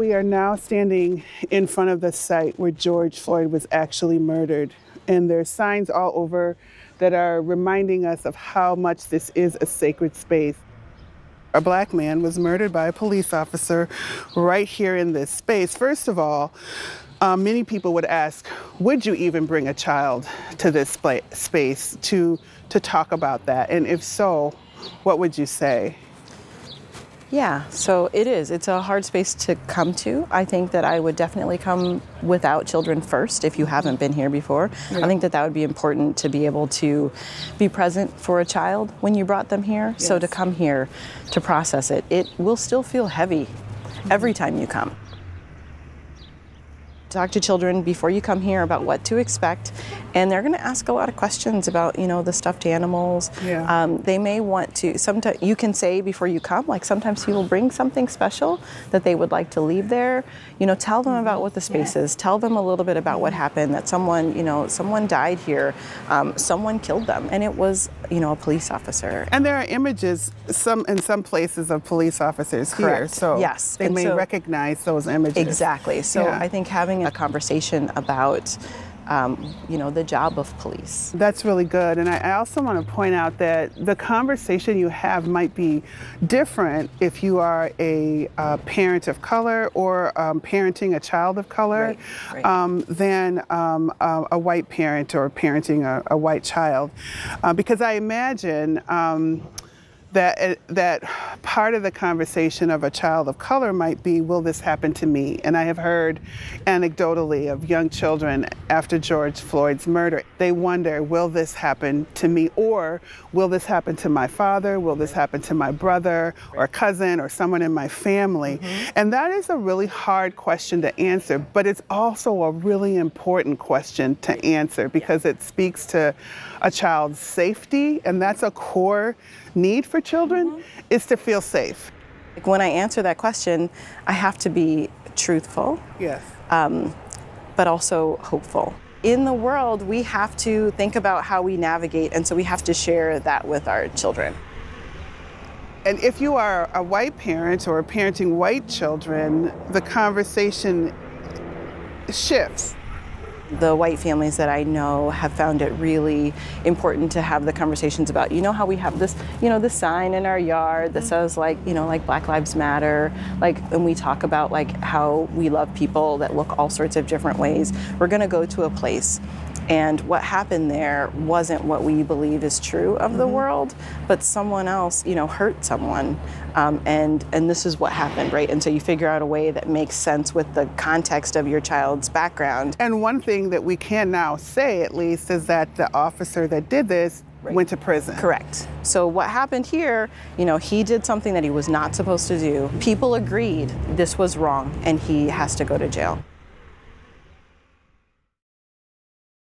We are now standing in front of the site where George Floyd was actually murdered. And there's signs all over that are reminding us of how much this is a sacred space. A Black man was murdered by a police officer right here in this space. First of all, many people would ask, would you even bring a child to this space to talk about that? And if so, what would you say? Yeah, so it's a hard space to come to. I think that I would definitely come without children first if you haven't been here before. Yeah. I think that would be important to be able to be present for a child when you brought them here. Yes. So to come here to process it, it will still feel heavy every time you come. Talk to children before you come here about what to expect, and they're going to ask a lot of questions about, the stuffed animals. Yeah. They may want to, sometimes you can say before you come, like sometimes people bring something special that they would like to leave there. Tell them about what the space is. Tell them a little bit about what happened, that someone died here, someone killed them, and it was, a police officer. And there are images in some places of police officers here. Correct. So yes. They may recognize those images. Exactly. So yeah. I think having a conversation about the job of police. That's really good. And I also want to point out that the conversation you have might be different if you are a parent of color or parenting a child of color, right. Than a white parent or parenting a white child. Because I imagine that part of the conversation of a child of color might be, will this happen to me? And I have heard anecdotally of young children after George Floyd's murder. They wonder, will this happen to me? Or will this happen to my father? Will this happen to my brother or cousin or someone in my family? Mm-hmm. And that is a really hard question to answer, but it's also a really important question to answer because it speaks to a child's safety, and that's a core need for children, is to feel safe. When I answer that question, I have to be truthful, yes, but also hopeful. In the world, we have to think about how we navigate, and so we have to share that with our children. And if you are a white parent or parenting white children, the conversation shifts. The white families that I know have found it really important to have the conversations about, how we have this, this sign in our yard that says like Black Lives Matter, and we talk about how we love people that look all sorts of different ways. We're gonna go to a place, and what happened there wasn't what we believe is true of the world, but someone else, hurt someone, and this is what happened, right? And so you figure out a way that makes sense with the context of your child's background. And one thing that we can now say, at least, is that the officer that did this went to prison. Correct. So what happened here, he did something that he was not supposed to do. People agreed this was wrong, and he has to go to jail.